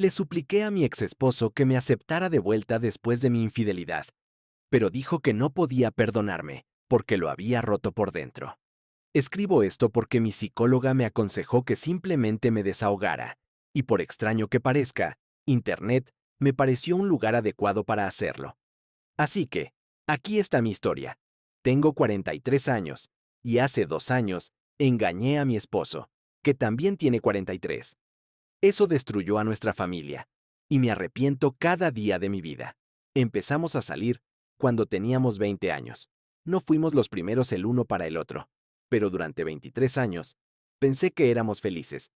Le supliqué a mi exesposo que me aceptara de vuelta después de mi infidelidad, pero dijo que no podía perdonarme, porque lo había roto por dentro. Escribo esto porque mi psicóloga me aconsejó que simplemente me desahogara, y por extraño que parezca, Internet me pareció un lugar adecuado para hacerlo. Así que, aquí está mi historia. Tengo 43 años, y hace 2 años engañé a mi esposo, que también tiene 43. Eso destruyó a nuestra familia, y me arrepiento cada día de mi vida. Empezamos a salir cuando teníamos 20 años. No fuimos los primeros el uno para el otro, pero durante 23 años pensé que éramos felices.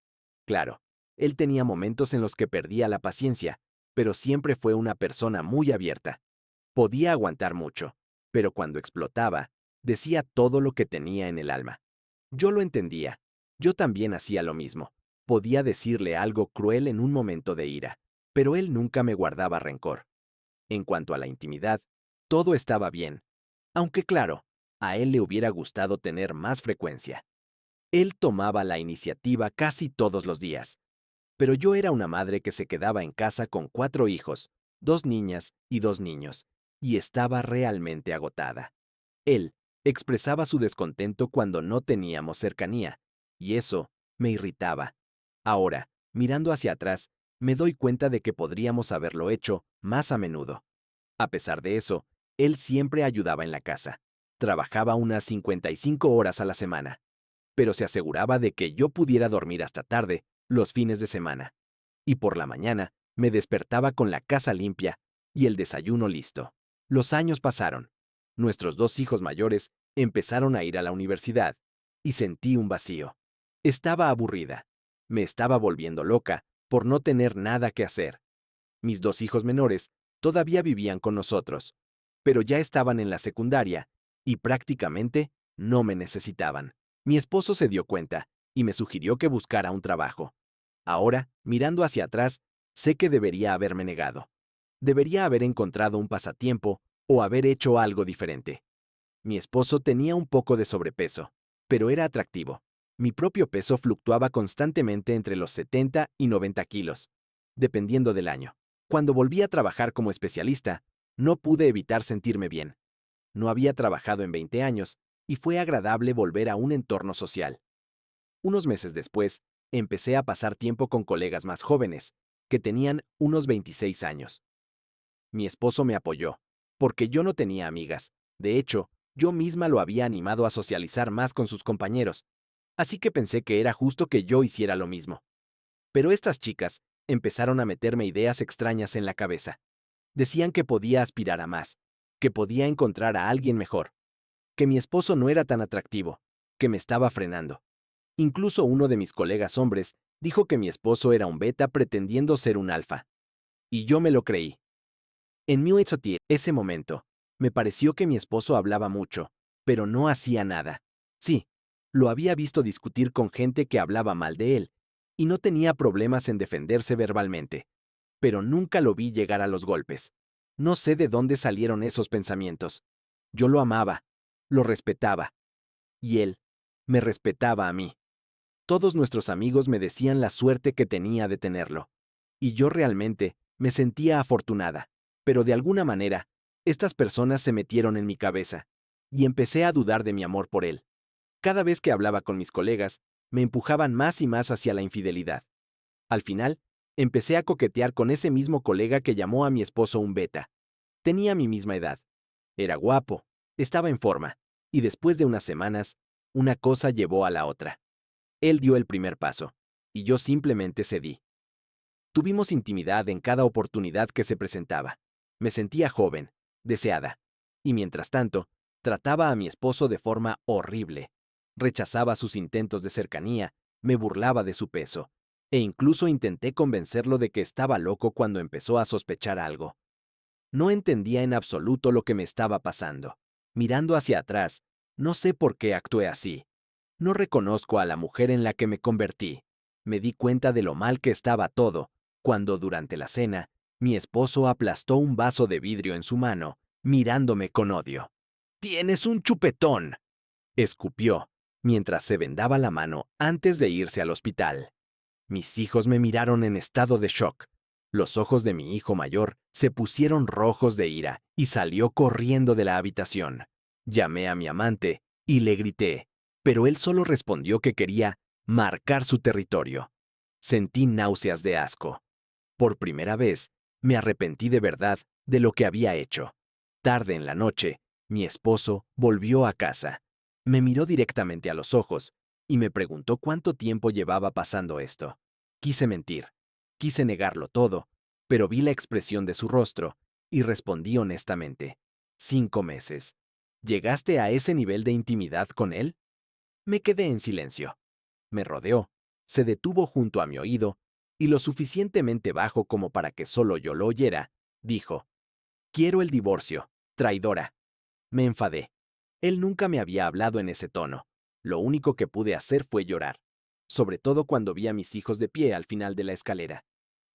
Claro, él tenía momentos en los que perdía la paciencia, pero siempre fue una persona muy abierta. Podía aguantar mucho, pero cuando explotaba, decía todo lo que tenía en el alma. Yo lo entendía. Yo también hacía lo mismo. Podía decirle algo cruel en un momento de ira, pero él nunca me guardaba rencor. En cuanto a la intimidad, todo estaba bien, aunque claro, a él le hubiera gustado tener más frecuencia. Él tomaba la iniciativa casi todos los días, pero yo era una madre que se quedaba en casa con 4 hijos, 2 niñas y 2 niños, y estaba realmente agotada. Él expresaba su descontento cuando no teníamos cercanía, y eso me irritaba. Ahora, mirando hacia atrás, me doy cuenta de que podríamos haberlo hecho más a menudo. A pesar de eso, él siempre ayudaba en la casa. Trabajaba unas 55 horas a la semana, pero se aseguraba de que yo pudiera dormir hasta tarde los fines de semana. Y por la mañana me despertaba con la casa limpia y el desayuno listo. Los años pasaron. Nuestros 2 hijos mayores empezaron a ir a la universidad y sentí un vacío. Estaba aburrida. Me estaba volviendo loca por no tener nada que hacer. Mis 2 hijos menores todavía vivían con nosotros, pero ya estaban en la secundaria y prácticamente no me necesitaban. Mi esposo se dio cuenta y me sugirió que buscara un trabajo. Ahora, mirando hacia atrás, sé que debería haberme negado. Debería haber encontrado un pasatiempo o haber hecho algo diferente. Mi esposo tenía un poco de sobrepeso, pero era atractivo. Mi propio peso fluctuaba constantemente entre los 70 y 90 kilos, dependiendo del año. Cuando volví a trabajar como especialista, no pude evitar sentirme bien. No había trabajado en 20 años y fue agradable volver a un entorno social. Unos meses después, empecé a pasar tiempo con colegas más jóvenes, que tenían unos 26 años. Mi esposo me apoyó, porque yo no tenía amigas. De hecho, yo misma lo había animado a socializar más con sus compañeros, así que pensé que era justo que yo hiciera lo mismo. Pero estas chicas empezaron a meterme ideas extrañas en la cabeza. Decían que podía aspirar a más, que podía encontrar a alguien mejor, que mi esposo no era tan atractivo, que me estaba frenando. Incluso uno de mis colegas hombres dijo que mi esposo era un beta pretendiendo ser un alfa. Y yo me lo creí. En ese momento, me pareció que mi esposo hablaba mucho, pero no hacía nada. Sí, lo había visto discutir con gente que hablaba mal de él, y no tenía problemas en defenderse verbalmente, pero nunca lo vi llegar a los golpes. No sé de dónde salieron esos pensamientos. Yo lo amaba, lo respetaba, y él me respetaba a mí. Todos nuestros amigos me decían la suerte que tenía de tenerlo, y yo realmente me sentía afortunada, pero de alguna manera, estas personas se metieron en mi cabeza, y empecé a dudar de mi amor por él. Cada vez que hablaba con mis colegas, me empujaban más y más hacia la infidelidad. Al final, empecé a coquetear con ese mismo colega que llamó a mi esposo un beta. Tenía mi misma edad. Era guapo, estaba en forma, y después de unas semanas, una cosa llevó a la otra. Él dio el primer paso, y yo simplemente cedí. Tuvimos intimidad en cada oportunidad que se presentaba. Me sentía joven, deseada, y mientras tanto, trataba a mi esposo de forma horrible. Rechazaba sus intentos de cercanía, me burlaba de su peso, e incluso intenté convencerlo de que estaba loco cuando empezó a sospechar algo. No entendía en absoluto lo que me estaba pasando. Mirando hacia atrás, no sé por qué actué así. No reconozco a la mujer en la que me convertí. Me di cuenta de lo mal que estaba todo, cuando durante la cena, mi esposo aplastó un vaso de vidrio en su mano, mirándome con odio. «¡Tienes un chupetón!», escupió, mientras se vendaba la mano antes de irse al hospital. Mis hijos me miraron en estado de shock. Los ojos de mi hijo mayor se pusieron rojos de ira y salió corriendo de la habitación. Llamé a mi amante y le grité, pero él solo respondió que quería marcar su territorio. Sentí náuseas de asco. Por primera vez, me arrepentí de verdad de lo que había hecho. Tarde en la noche, mi esposo volvió a casa. Me miró directamente a los ojos y me preguntó cuánto tiempo llevaba pasando esto. Quise mentir, quise negarlo todo, pero vi la expresión de su rostro y respondí honestamente. 5 meses. ¿Llegaste a ese nivel de intimidad con él? Me quedé en silencio. Me rodeó, se detuvo junto a mi oído y lo suficientemente bajo como para que solo yo lo oyera, dijo: «Quiero el divorcio, traidora». Me enfadé. Él nunca me había hablado en ese tono. Lo único que pude hacer fue llorar, sobre todo cuando vi a mis hijos de pie al final de la escalera.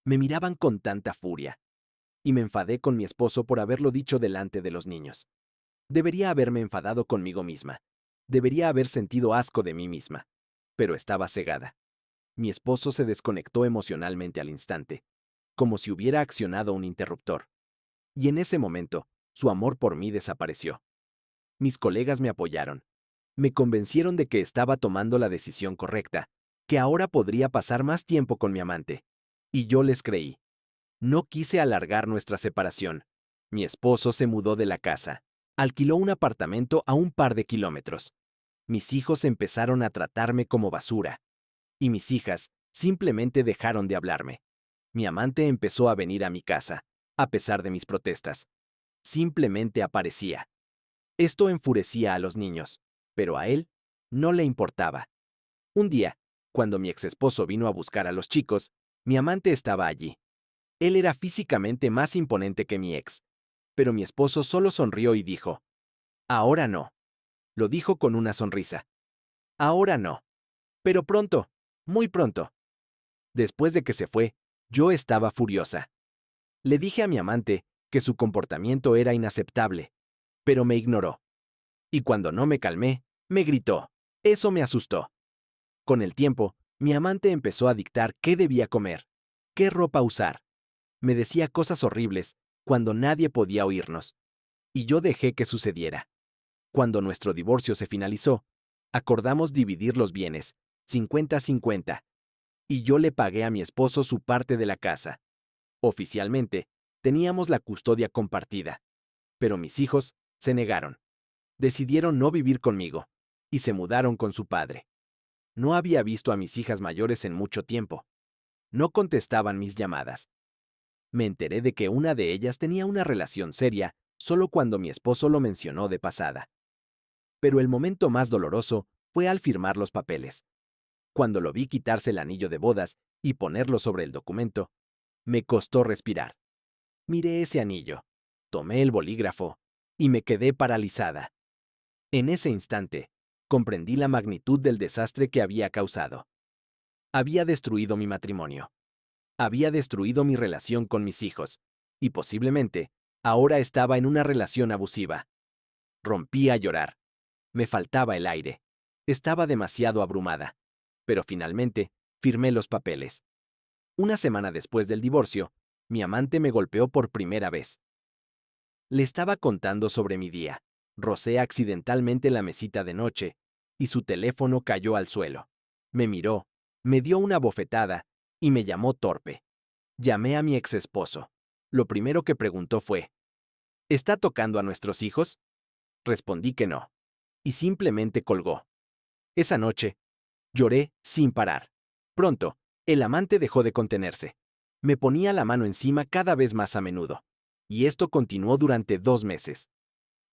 Me miraban con tanta furia, y me enfadé con mi esposo por haberlo dicho delante de los niños. Debería haberme enfadado conmigo misma. Debería haber sentido asco de mí misma. Pero estaba cegada. Mi esposo se desconectó emocionalmente al instante, como si hubiera accionado un interruptor. Y en ese momento, su amor por mí desapareció. Mis colegas me apoyaron. Me convencieron de que estaba tomando la decisión correcta, que ahora podría pasar más tiempo con mi amante. Y yo les creí. No quise alargar nuestra separación. Mi esposo se mudó de la casa. Alquiló un apartamento a un par de kilómetros. Mis hijos empezaron a tratarme como basura. Y mis hijas simplemente dejaron de hablarme. Mi amante empezó a venir a mi casa, a pesar de mis protestas. Simplemente aparecía. Esto enfurecía a los niños, pero a él no le importaba. Un día, cuando mi exesposo vino a buscar a los chicos, mi amante estaba allí. Él era físicamente más imponente que mi ex, pero mi esposo solo sonrió y dijo: «Ahora no». Lo dijo con una sonrisa. «Ahora no. Pero pronto, muy pronto». Después de que se fue, yo estaba furiosa. Le dije a mi amante que su comportamiento era inaceptable, pero me ignoró. Y cuando no me calmé, me gritó. Eso me asustó. Con el tiempo, mi amante empezó a dictar qué debía comer, qué ropa usar. Me decía cosas horribles cuando nadie podía oírnos. Y yo dejé que sucediera. Cuando nuestro divorcio se finalizó, acordamos dividir los bienes, 50-50, y yo le pagué a mi esposo su parte de la casa. Oficialmente, teníamos la custodia compartida, pero mis hijos se negaron. Decidieron no vivir conmigo y se mudaron con su padre. No había visto a mis hijas mayores en mucho tiempo. No contestaban mis llamadas. Me enteré de que una de ellas tenía una relación seria solo cuando mi esposo lo mencionó de pasada. Pero el momento más doloroso fue al firmar los papeles. Cuando lo vi quitarse el anillo de bodas y ponerlo sobre el documento, me costó respirar. Miré ese anillo, tomé el bolígrafo y me quedé paralizada. En ese instante, comprendí la magnitud del desastre que había causado. Había destruido mi matrimonio. Había destruido mi relación con mis hijos. Y posiblemente, ahora estaba en una relación abusiva. Rompí a llorar. Me faltaba el aire. Estaba demasiado abrumada. Pero finalmente, firmé los papeles. Una semana después del divorcio, mi amante me golpeó por primera vez. Le estaba contando sobre mi día. Rocé accidentalmente la mesita de noche y su teléfono cayó al suelo. Me miró, me dio una bofetada y me llamó torpe. Llamé a mi exesposo. Lo primero que preguntó fue: ¿está tocando a nuestros hijos? Respondí que no. Y simplemente colgó. Esa noche, lloré sin parar. Pronto, el amante dejó de contenerse. Me ponía la mano encima cada vez más a menudo. Y esto continuó durante 2 meses.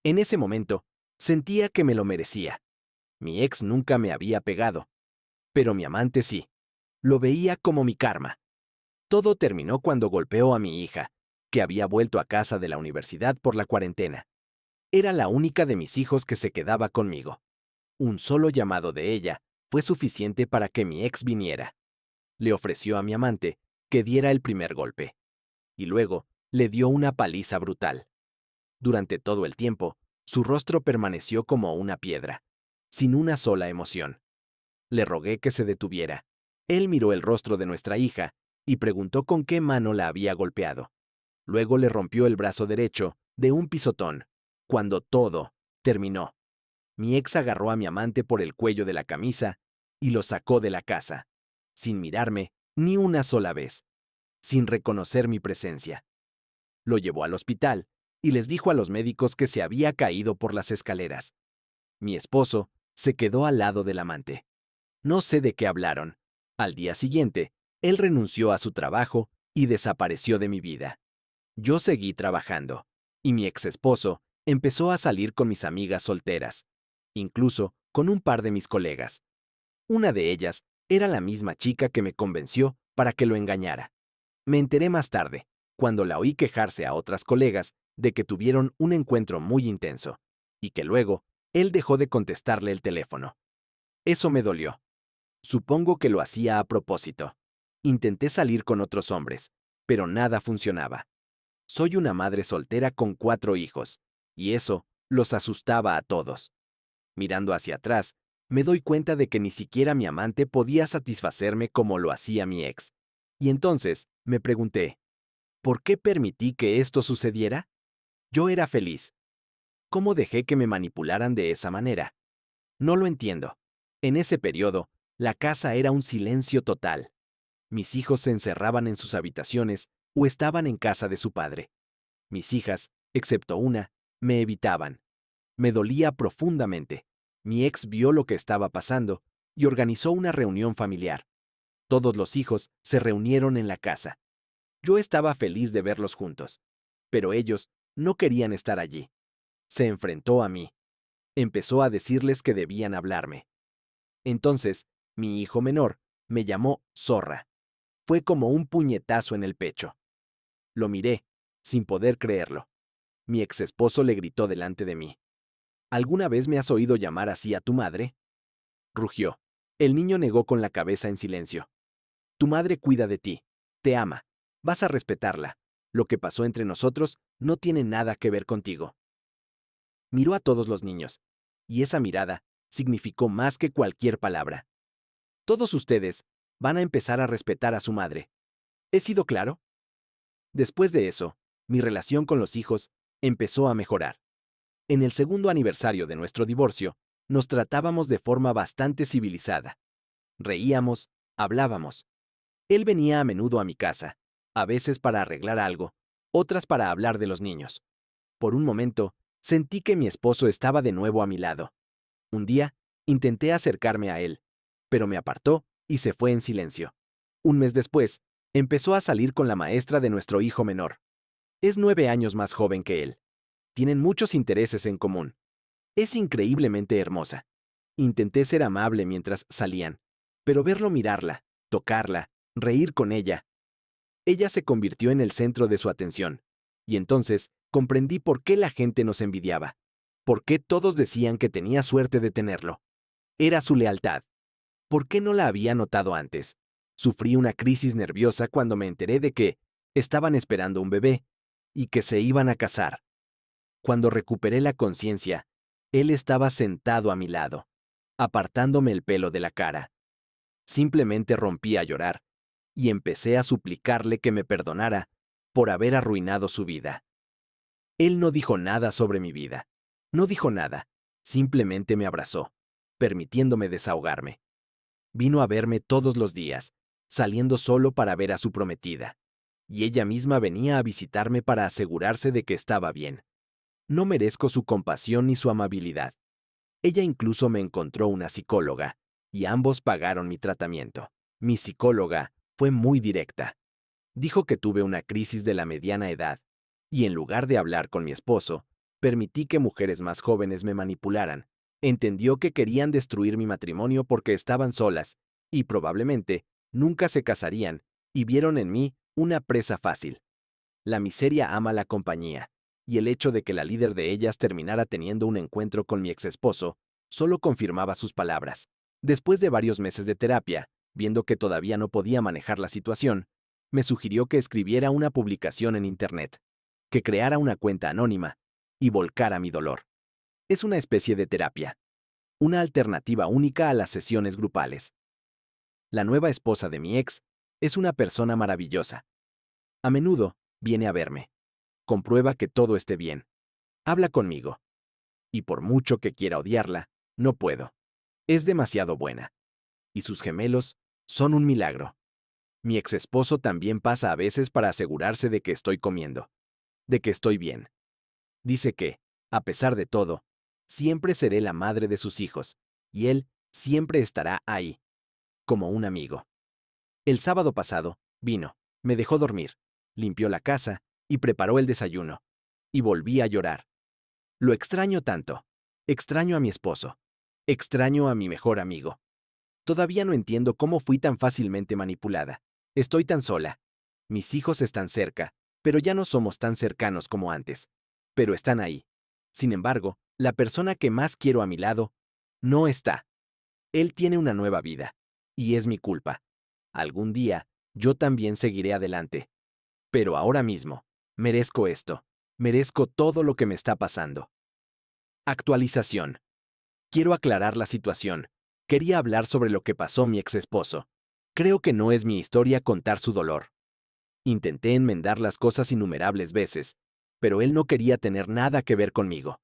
En ese momento, sentía que me lo merecía. Mi ex nunca me había pegado, pero mi amante sí. Lo veía como mi karma. Todo terminó cuando golpeó a mi hija, que había vuelto a casa de la universidad por la cuarentena. Era la única de mis hijos que se quedaba conmigo. Un solo llamado de ella fue suficiente para que mi ex viniera. Le ofreció a mi amante que diera el primer golpe. Y luego le dio una paliza brutal. Durante todo el tiempo, su rostro permaneció como una piedra, sin una sola emoción. Le rogué que se detuviera. Él miró el rostro de nuestra hija y preguntó con qué mano la había golpeado. Luego le rompió el brazo derecho de un pisotón. Cuando todo terminó, mi ex agarró a mi amante por el cuello de la camisa y lo sacó de la casa, sin mirarme ni una sola vez, sin reconocer mi presencia. Lo llevó al hospital y les dijo a los médicos que se había caído por las escaleras. Mi esposo se quedó al lado del amante. No sé de qué hablaron. Al día siguiente, él renunció a su trabajo y desapareció de mi vida. Yo seguí trabajando, y mi ex esposo empezó a salir con mis amigas solteras, incluso con un par de mis colegas. Una de ellas era la misma chica que me convenció para que lo engañara. Me enteré más tarde, cuando la oí quejarse a otras colegas de que tuvieron un encuentro muy intenso, y que luego él dejó de contestarle el teléfono. Eso me dolió. Supongo que lo hacía a propósito. Intenté salir con otros hombres, pero nada funcionaba. Soy una madre soltera con 4 hijos, y eso los asustaba a todos. Mirando hacia atrás, me doy cuenta de que ni siquiera mi amante podía satisfacerme como lo hacía mi ex. Y entonces me pregunté, ¿por qué permití que esto sucediera? Yo era feliz. ¿Cómo dejé que me manipularan de esa manera? No lo entiendo. En ese periodo, la casa era un silencio total. Mis hijos se encerraban en sus habitaciones o estaban en casa de su padre. Mis hijas, excepto una, me evitaban. Me dolía profundamente. Mi ex vio lo que estaba pasando y organizó una reunión familiar. Todos los hijos se reunieron en la casa. Yo estaba feliz de verlos juntos, pero ellos no querían estar allí. Se enfrentó a mí. Empezó a decirles que debían hablarme. Entonces, mi hijo menor me llamó zorra. Fue como un puñetazo en el pecho. Lo miré, sin poder creerlo. Mi ex esposo le gritó delante de mí. ¿Alguna vez me has oído llamar así a tu madre? Rugió. El niño negó con la cabeza en silencio. Tu madre cuida de ti. Te ama. Vas a respetarla. Lo que pasó entre nosotros no tiene nada que ver contigo. Miró a todos los niños, y esa mirada significó más que cualquier palabra. Todos ustedes van a empezar a respetar a su madre. ¿He sido claro? Después de eso, mi relación con los hijos empezó a mejorar. En el segundo aniversario de nuestro divorcio, nos tratábamos de forma bastante civilizada. Reíamos, hablábamos. Él venía a menudo a mi casa, a veces para arreglar algo, otras para hablar de los niños. Por un momento, sentí que mi esposo estaba de nuevo a mi lado. Un día, intenté acercarme a él, pero me apartó y se fue en silencio. Un mes después, empezó a salir con la maestra de nuestro hijo menor. Es 9 años más joven que él. Tienen muchos intereses en común. Es increíblemente hermosa. Intenté ser amable mientras salían, pero verlo mirarla, tocarla, reír con ella. Ella se convirtió en el centro de su atención. Y entonces comprendí por qué la gente nos envidiaba. Por qué todos decían que tenía suerte de tenerlo. Era su lealtad. ¿Por qué no la había notado antes? Sufrí una crisis nerviosa cuando me enteré de que estaban esperando un bebé y que se iban a casar. Cuando recuperé la conciencia, él estaba sentado a mi lado, apartándome el pelo de la cara. Simplemente rompí a llorar y empecé a suplicarle que me perdonara por haber arruinado su vida. Él no dijo nada sobre mi vida. No dijo nada. Simplemente me abrazó, permitiéndome desahogarme. Vino a verme todos los días, saliendo solo para ver a su prometida. Y ella misma venía a visitarme para asegurarse de que estaba bien. No merezco su compasión ni su amabilidad. Ella incluso me encontró una psicóloga, y ambos pagaron mi tratamiento. Mi psicóloga fue muy directa. Dijo que tuve una crisis de la mediana edad, y en lugar de hablar con mi esposo, permití que mujeres más jóvenes me manipularan. Entendió que querían destruir mi matrimonio porque estaban solas, y probablemente nunca se casarían, y vieron en mí una presa fácil. La miseria ama la compañía, y el hecho de que la líder de ellas terminara teniendo un encuentro con mi exesposo solo confirmaba sus palabras. Después de varios meses de terapia, viendo que todavía no podía manejar la situación, me sugirió que escribiera una publicación en Internet, que creara una cuenta anónima y volcara mi dolor. Es una especie de terapia, una alternativa única a las sesiones grupales. La nueva esposa de mi ex Es una persona maravillosa. A menudo viene a verme. Comprueba que todo esté bien. Habla conmigo. Y por mucho que quiera odiarla, no puedo. Es demasiado buena. Y sus gemelos son un milagro. Mi exesposo también pasa a veces para asegurarse de que estoy comiendo, de que estoy bien. Dice que, a pesar de todo, siempre seré la madre de sus hijos, y él siempre estará ahí, como un amigo. El sábado pasado, vino, me dejó dormir, limpió la casa y preparó el desayuno. Y volví a llorar. Lo extraño tanto. Extraño a mi esposo. Extraño a mi mejor amigo. Todavía no entiendo cómo fui tan fácilmente manipulada. Estoy tan sola. Mis hijos están cerca, pero ya no somos tan cercanos como antes. Pero están ahí. Sin embargo, la persona que más quiero a mi lado no está. Él tiene una nueva vida. Y es mi culpa. Algún día, yo también seguiré adelante. Pero ahora mismo, merezco esto. Merezco todo lo que me está pasando. Actualización. Quiero aclarar la situación. Quería hablar sobre lo que pasó mi exesposo. Creo que no es mi historia contar su dolor. Intenté enmendar las cosas innumerables veces, pero él no quería tener nada que ver conmigo.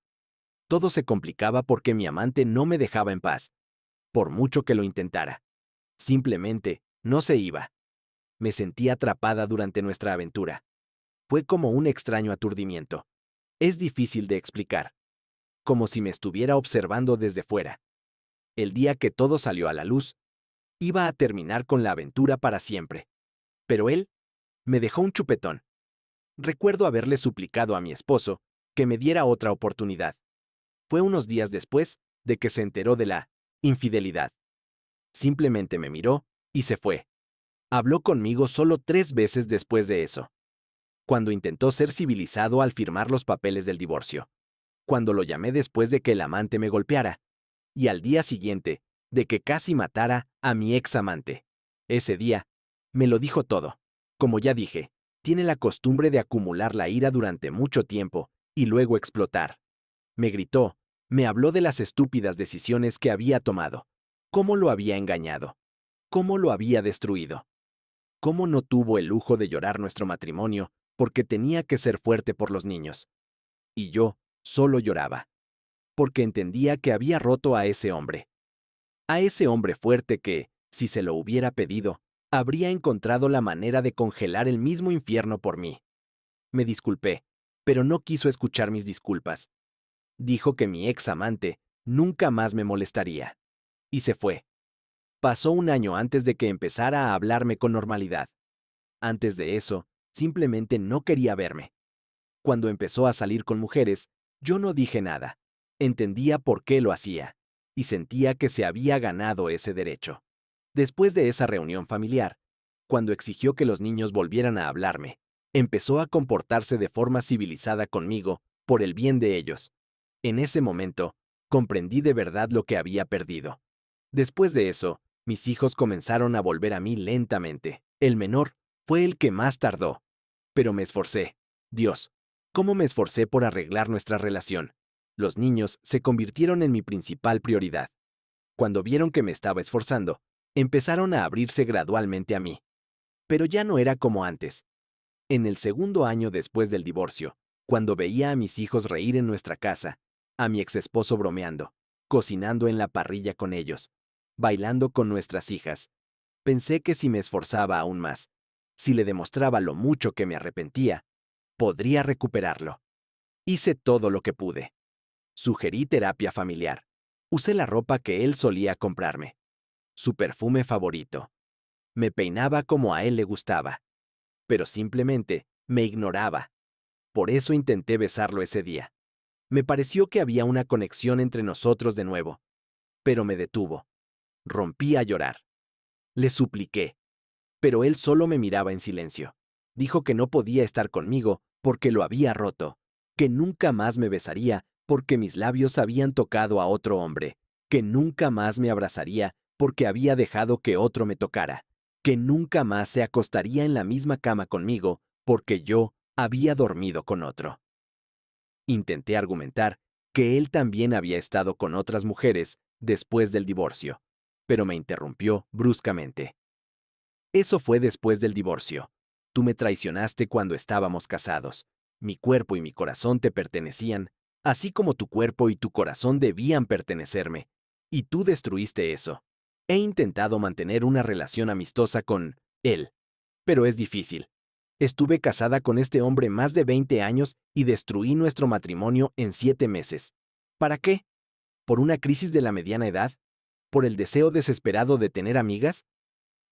Todo se complicaba porque mi amante no me dejaba en paz, por mucho que lo intentara. Simplemente, no se iba. Me sentí atrapada durante nuestra aventura. Fue como un extraño aturdimiento. Es difícil de explicar. Como si me estuviera observando desde fuera. El día que todo salió a la luz, iba a terminar con la aventura para siempre. Pero él me dejó un chupetón. Recuerdo haberle suplicado a mi esposo que me diera otra oportunidad. Fue unos días después de que se enteró de la infidelidad. Simplemente me miró y se fue. Habló conmigo solo 3 veces después de eso. Cuando intentó ser civilizado al firmar los papeles del divorcio. Cuando lo llamé después de que el amante me golpeara. Y al día siguiente, de que casi matara a mi ex amante. Ese día, me lo dijo todo. Como ya dije, tiene la costumbre de acumular la ira durante mucho tiempo y luego explotar. Me gritó, me habló de las estúpidas decisiones que había tomado, cómo lo había engañado, cómo lo había destruido, cómo no tuvo el lujo de llorar nuestro matrimonio porque tenía que ser fuerte por los niños. Y yo solo lloraba, porque entendía que había roto a ese hombre. A ese hombre fuerte que, si se lo hubiera pedido, habría encontrado la manera de congelar el mismo infierno por mí. Me disculpé, pero no quiso escuchar mis disculpas. Dijo que mi ex amante nunca más me molestaría. Y se fue. Pasó un año antes de que empezara a hablarme con normalidad. Antes de eso, simplemente no quería verme. Cuando empezó a salir con mujeres, yo no dije nada. Entendía por qué lo hacía, y sentía que se había ganado ese derecho. Después de esa reunión familiar, cuando exigió que los niños volvieran a hablarme, empezó a comportarse de forma civilizada conmigo por el bien de ellos. En ese momento, comprendí de verdad lo que había perdido. Después de eso, mis hijos comenzaron a volver a mí lentamente. El menor fue el que más tardó. Pero me esforcé. Dios, ¿cómo me esforcé por arreglar nuestra relación? Los niños se convirtieron en mi principal prioridad. Cuando vieron que me estaba esforzando, empezaron a abrirse gradualmente a mí. Pero ya no era como antes. En el segundo año después del divorcio, cuando veía a mis hijos reír en nuestra casa, a mi exesposo bromeando, cocinando en la parrilla con ellos, bailando con nuestras hijas, pensé que si me esforzaba aún más, si le demostraba lo mucho que me arrepentía, podría recuperarlo. Hice todo lo que pude. Sugerí terapia familiar. Usé la ropa que él solía comprarme. Su perfume favorito. Me peinaba como a él le gustaba. Pero simplemente me ignoraba. Por eso intenté besarlo ese día. Me pareció que había una conexión entre nosotros de nuevo. Pero me detuvo. Rompí a llorar. Le supliqué. Pero él solo me miraba en silencio. Dijo que no podía estar conmigo porque lo había roto, que nunca más me besaría porque mis labios habían tocado a otro hombre, que nunca más me abrazaría porque había dejado que otro me tocara, que nunca más se acostaría en la misma cama conmigo porque yo había dormido con otro. Intenté argumentar que él también había estado con otras mujeres después del divorcio, pero me interrumpió bruscamente. Eso fue después del divorcio. Tú me traicionaste cuando estábamos casados. Mi cuerpo y mi corazón te pertenecían, así como tu cuerpo y tu corazón debían pertenecerme. Y tú destruiste eso. He intentado mantener una relación amistosa con él, pero es difícil. Estuve casada con este hombre más de 20 años y destruí nuestro matrimonio en 7 meses. ¿Para qué? ¿Por una crisis de la mediana edad? ¿Por el deseo desesperado de tener amigas?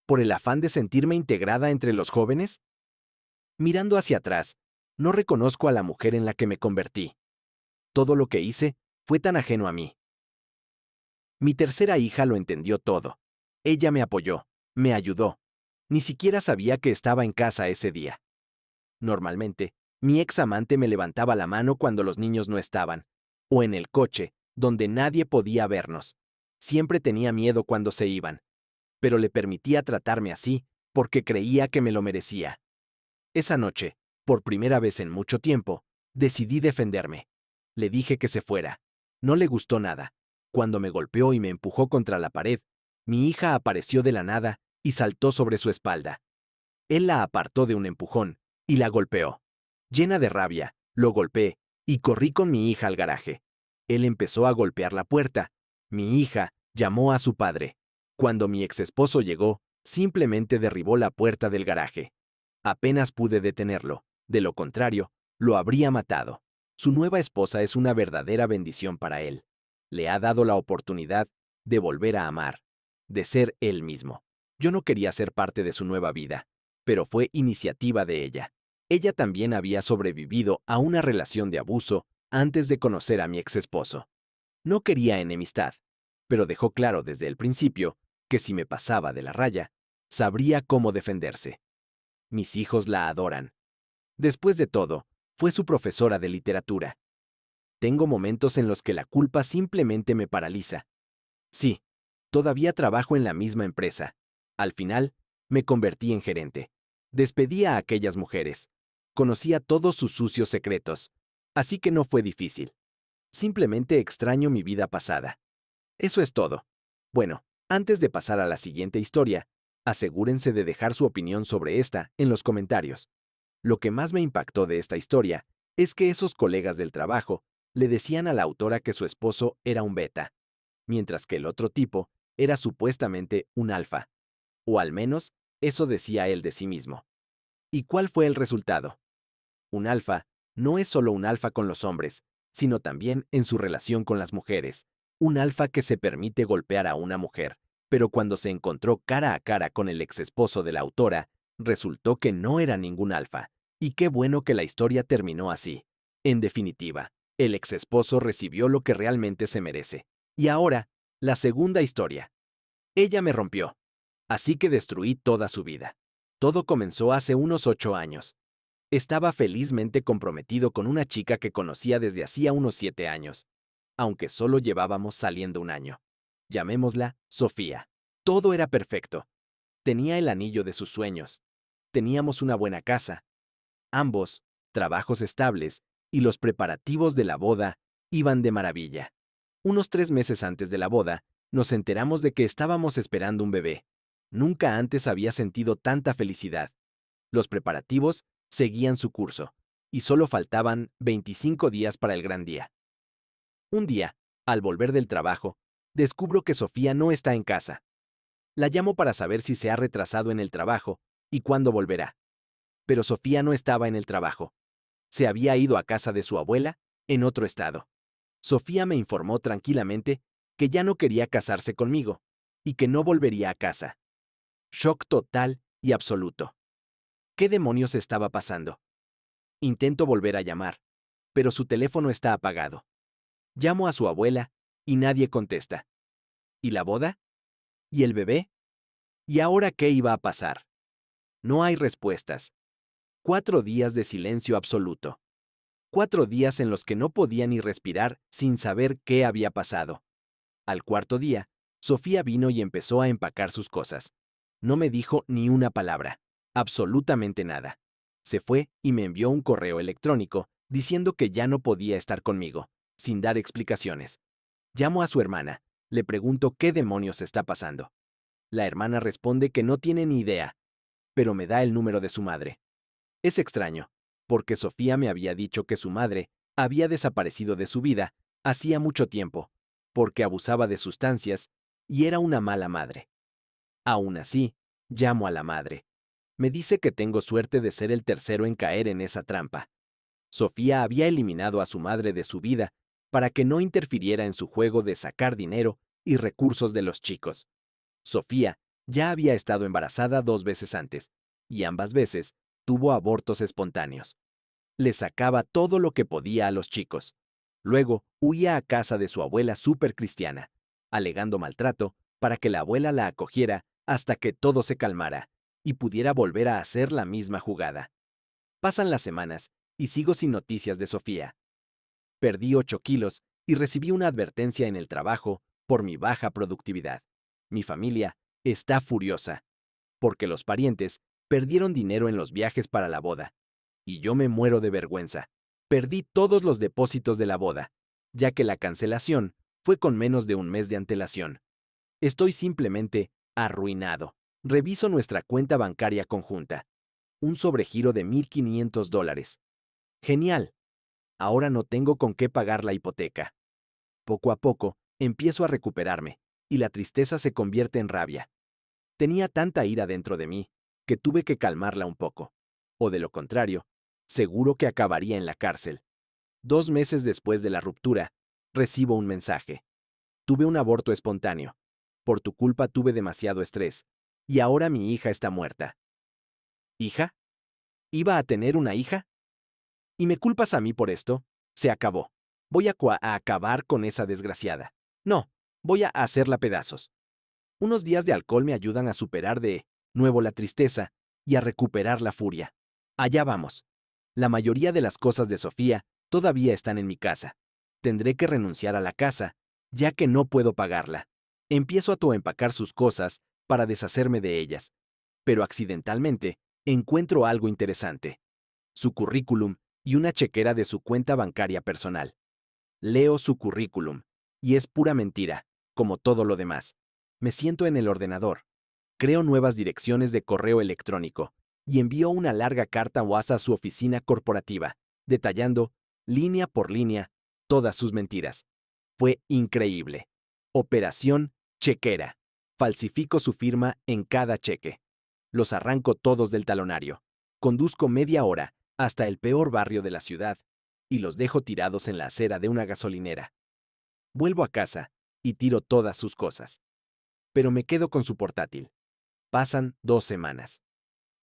¿Por el afán de sentirme integrada entre los jóvenes? Mirando hacia atrás, no reconozco a la mujer en la que me convertí. Todo lo que hice fue tan ajeno a mí. Mi tercera hija lo entendió todo. Ella me apoyó, me ayudó. Ni siquiera sabía que estaba en casa ese día. Normalmente, mi ex amante me levantaba la mano cuando los niños no estaban, o en el coche, donde nadie podía vernos. Siempre tenía miedo cuando se iban, pero le permitía tratarme así porque creía que me lo merecía. Esa noche, por primera vez en mucho tiempo, decidí defenderme. Le dije que se fuera. No le gustó nada. Cuando me golpeó y me empujó contra la pared, mi hija apareció de la nada y saltó sobre su espalda. Él la apartó de un empujón y la golpeó. Llena de rabia, lo golpeé y corrí con mi hija al garaje. Él empezó a golpear la puerta. Mi hija llamó a su padre. Cuando mi exesposo llegó, simplemente derribó la puerta del garaje. Apenas pude detenerlo. De lo contrario, lo habría matado. Su nueva esposa es una verdadera bendición para él. Le ha dado la oportunidad de volver a amar, de ser él mismo. Yo no quería ser parte de su nueva vida, pero fue iniciativa de ella. Ella también había sobrevivido a una relación de abuso antes de conocer a mi exesposo. No quería enemistad, pero dejó claro desde el principio que si me pasaba de la raya, sabría cómo defenderse. Mis hijos la adoran. Después de todo, fue su profesora de literatura. Tengo momentos en los que la culpa simplemente me paraliza. Sí, todavía trabajo en la misma empresa. Al final, me convertí en gerente. Despedí a aquellas mujeres. Conocía todos sus sucios secretos. Así que no fue difícil. Simplemente extraño mi vida pasada. Eso es todo. Bueno, antes de pasar a la siguiente historia, asegúrense de dejar su opinión sobre esta en los comentarios. Lo que más me impactó de esta historia es que esos colegas del trabajo le decían a la autora que su esposo era un beta, mientras que el otro tipo era supuestamente un alfa. O al menos, eso decía él de sí mismo. ¿Y cuál fue el resultado? Un alfa no es solo un alfa con los hombres, sino también en su relación con las mujeres. Un alfa que se permite golpear a una mujer, pero cuando se encontró cara a cara con el exesposo de la autora, resultó que no era ningún alfa. Y qué bueno que la historia terminó así. En definitiva, el exesposo recibió lo que realmente se merece. Y ahora, la segunda historia. Ella me rompió, así que destruí toda su vida. Todo comenzó hace unos 8 años. Estaba felizmente comprometido con una chica que conocía desde hacía unos 7 años, aunque solo llevábamos saliendo un año. Llamémosla Sofía. Todo era perfecto. Tenía el anillo de sus sueños. Teníamos una buena casa. Ambos, trabajos estables, y los preparativos de la boda iban de maravilla. Unos 3 meses antes de la boda, nos enteramos de que estábamos esperando un bebé. Nunca antes había sentido tanta felicidad. Los preparativos seguían su curso, y solo faltaban 25 días para el gran día. Un día, al volver del trabajo, descubro que Sofía no está en casa. La llamo para saber si se ha retrasado en el trabajo y cuándo volverá. Pero Sofía no estaba en el trabajo. Se había ido a casa de su abuela, en otro estado. Sofía me informó tranquilamente que ya no quería casarse conmigo y que no volvería a casa. Shock total y absoluto. ¿Qué demonios estaba pasando? Intento volver a llamar, pero su teléfono está apagado. Llamo a su abuela y nadie contesta. ¿Y la boda? ¿Y el bebé? ¿Y ahora qué iba a pasar? No hay respuestas. 4 días de silencio absoluto. 4 días en los que no podía ni respirar sin saber qué había pasado. Al cuarto día, Sofía vino y empezó a empacar sus cosas. No me dijo ni una palabra, absolutamente nada. Se fue y me envió un correo electrónico diciendo que ya no podía estar conmigo, sin dar explicaciones. Llamo a su hermana, le pregunto qué demonios está pasando. La hermana responde que no tiene ni idea, pero me da el número de su madre. Es extraño, porque Sofía me había dicho que su madre había desaparecido de su vida hacía mucho tiempo, porque abusaba de sustancias y era una mala madre. Aún así, llamo a la madre. Me dice que tengo suerte de ser el tercero en caer en esa trampa. Sofía había eliminado a su madre de su vida para que no interfiriera en su juego de sacar dinero y recursos de los chicos. Sofía ya había estado embarazada 2 veces antes, y ambas veces tuvo abortos espontáneos. Le sacaba todo lo que podía a los chicos. Luego huía a casa de su abuela supercristiana, alegando maltrato para que la abuela la acogiera hasta que todo se calmara y pudiera volver a hacer la misma jugada. Pasan las semanas y sigo sin noticias de Sofía. Perdí 8 kilos y recibí una advertencia en el trabajo por mi baja productividad. Mi familia está furiosa, porque los parientes perdieron dinero en los viajes para la boda, y yo me muero de vergüenza. Perdí todos los depósitos de la boda, ya que la cancelación fue con menos de un mes de antelación. Estoy simplemente arruinado. Reviso nuestra cuenta bancaria conjunta. Un sobregiro de $1,500. Genial. Ahora no tengo con qué pagar la hipoteca. Poco a poco, empiezo a recuperarme, y la tristeza se convierte en rabia. Tenía tanta ira dentro de mí, que tuve que calmarla un poco. O de lo contrario, seguro que acabaría en la cárcel. 2 meses después de la ruptura, recibo un mensaje. Tuve un aborto espontáneo. Por tu culpa tuve demasiado estrés, y ahora mi hija está muerta. ¿Hija? ¿Iba a tener una hija? ¿Y me culpas a mí por esto? Se acabó. Voy a acabar con esa desgraciada. No, voy a hacerla pedazos. Unos días de alcohol me ayudan a superar de nuevo la tristeza y a recuperar la furia. Allá vamos. La mayoría de las cosas de Sofía todavía están en mi casa. Tendré que renunciar a la casa, ya que no puedo pagarla. Empiezo a empacar sus cosas para deshacerme de ellas, pero accidentalmente encuentro algo interesante. Su currículum y una chequera de su cuenta bancaria personal. Leo su currículum, y es pura mentira, como todo lo demás. Me siento en el ordenador, creo nuevas direcciones de correo electrónico, y envío una larga carta WhatsApp a su oficina corporativa, detallando, línea por línea, todas sus mentiras. Fue increíble. Operación Chequera. Falsifico su firma en cada cheque. Los arranco todos del talonario. Conduzco media hora hasta el peor barrio de la ciudad y los dejo tirados en la acera de una gasolinera. Vuelvo a casa y tiro todas sus cosas. Pero me quedo con su portátil. Pasan 2 semanas.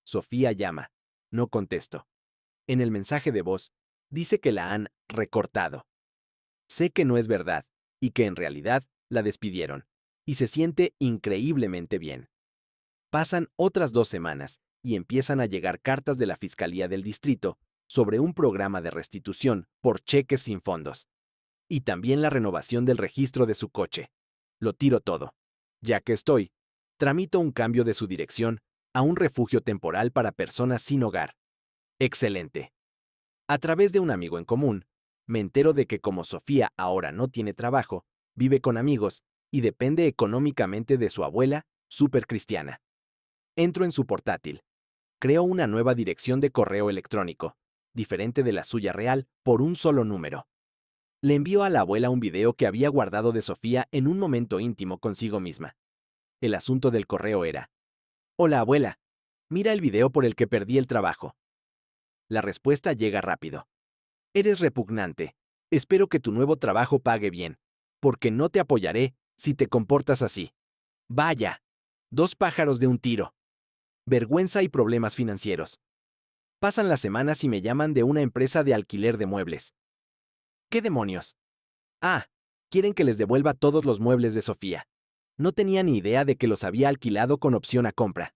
Sofía llama. No contesto. En el mensaje de voz, dice que la han recortado. Sé que no es verdad y que en realidad la despidieron, y se siente increíblemente bien. Pasan otras 2 semanas y empiezan a llegar cartas de la Fiscalía del Distrito sobre un programa de restitución por cheques sin fondos, y también la renovación del registro de su coche. Lo tiro todo. Ya que estoy, tramito un cambio de su dirección a un refugio temporal para personas sin hogar. Excelente. A través de un amigo en común, me entero de que como Sofía ahora no tiene trabajo, vive con amigos y depende económicamente de su abuela, supercristiana. Entro en su portátil. Creo una nueva dirección de correo electrónico, diferente de la suya real, por un solo número. Le envío a la abuela un video que había guardado de Sofía en un momento íntimo consigo misma. El asunto del correo era: Hola abuela, mira el video por el que perdí el trabajo. La respuesta llega rápido. Eres repugnante. Espero que tu nuevo trabajo pague bien, porque no te apoyaré si te comportas así. Vaya, 2 pájaros de un tiro. Vergüenza y problemas financieros. Pasan las semanas y me llaman de una empresa de alquiler de muebles. ¿Qué demonios? Ah, quieren que les devuelva todos los muebles de Sofía. No tenía ni idea de que los había alquilado con opción a compra.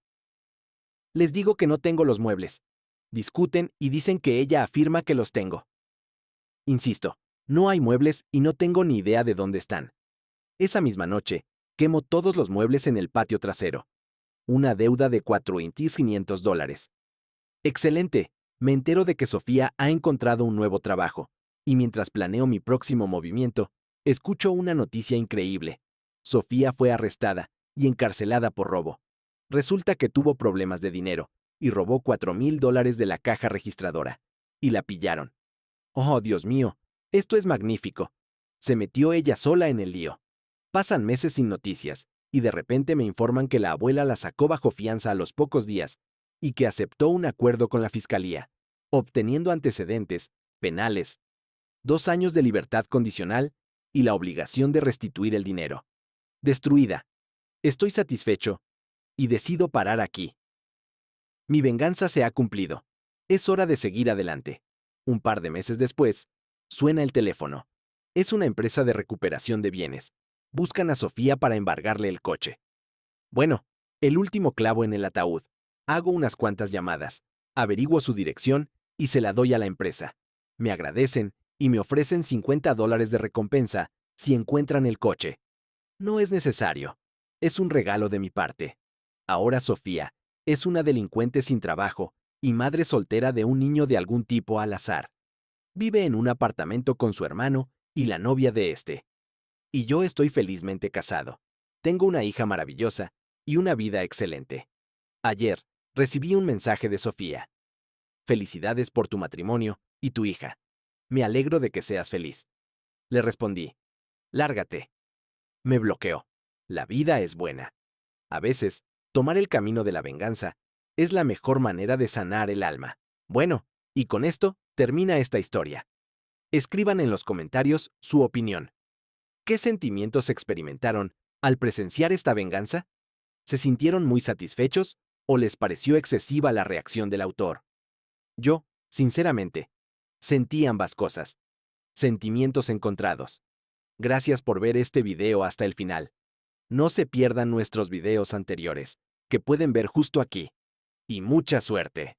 Les digo que no tengo los muebles. Discuten y dicen que ella afirma que los tengo. Insisto, no hay muebles y no tengo ni idea de dónde están. Esa misma noche, quemo todos los muebles en el patio trasero. Una deuda de $4,500. Excelente. Me entero de que Sofía ha encontrado un nuevo trabajo, y mientras planeo mi próximo movimiento, escucho una noticia increíble. Sofía fue arrestada y encarcelada por robo. Resulta que tuvo problemas de dinero, y robó $4,000 de la caja registradora. Y la pillaron. Oh, Dios mío, esto es magnífico. Se metió ella sola en el lío. Pasan meses sin noticias, y de repente me informan que la abuela la sacó bajo fianza a los pocos días, y que aceptó un acuerdo con la fiscalía, obteniendo antecedentes penales, 2 años de libertad condicional y la obligación de restituir el dinero. Destruida. Estoy satisfecho, y decido parar aquí. Mi venganza se ha cumplido. Es hora de seguir adelante. Un par de meses después, suena el teléfono. Es una empresa de recuperación de bienes. Buscan a Sofía para embargarle el coche. Bueno, el último clavo en el ataúd. Hago unas cuantas llamadas, averiguo su dirección y se la doy a la empresa. Me agradecen y me ofrecen $50 de recompensa si encuentran el coche. No es necesario. Es un regalo de mi parte. Ahora Sofía es una delincuente sin trabajo y madre soltera de un niño de algún tipo al azar. Vive en un apartamento con su hermano y la novia de este. Y yo estoy felizmente casado. Tengo una hija maravillosa y una vida excelente. Ayer recibí un mensaje de Sofía. Felicidades por tu matrimonio y tu hija. Me alegro de que seas feliz. Le respondí, lárgate. Me bloqueó. La vida es buena. A veces, tomar el camino de la venganza es la mejor manera de sanar el alma. Bueno, y con esto termina esta historia. Escriban en los comentarios su opinión. ¿Qué sentimientos experimentaron al presenciar esta venganza? ¿Se sintieron muy satisfechos o les pareció excesiva la reacción del autor? Yo, sinceramente, sentí ambas cosas. Sentimientos encontrados. Gracias por ver este video hasta el final. No se pierdan nuestros videos anteriores, que pueden ver justo aquí. Y mucha suerte.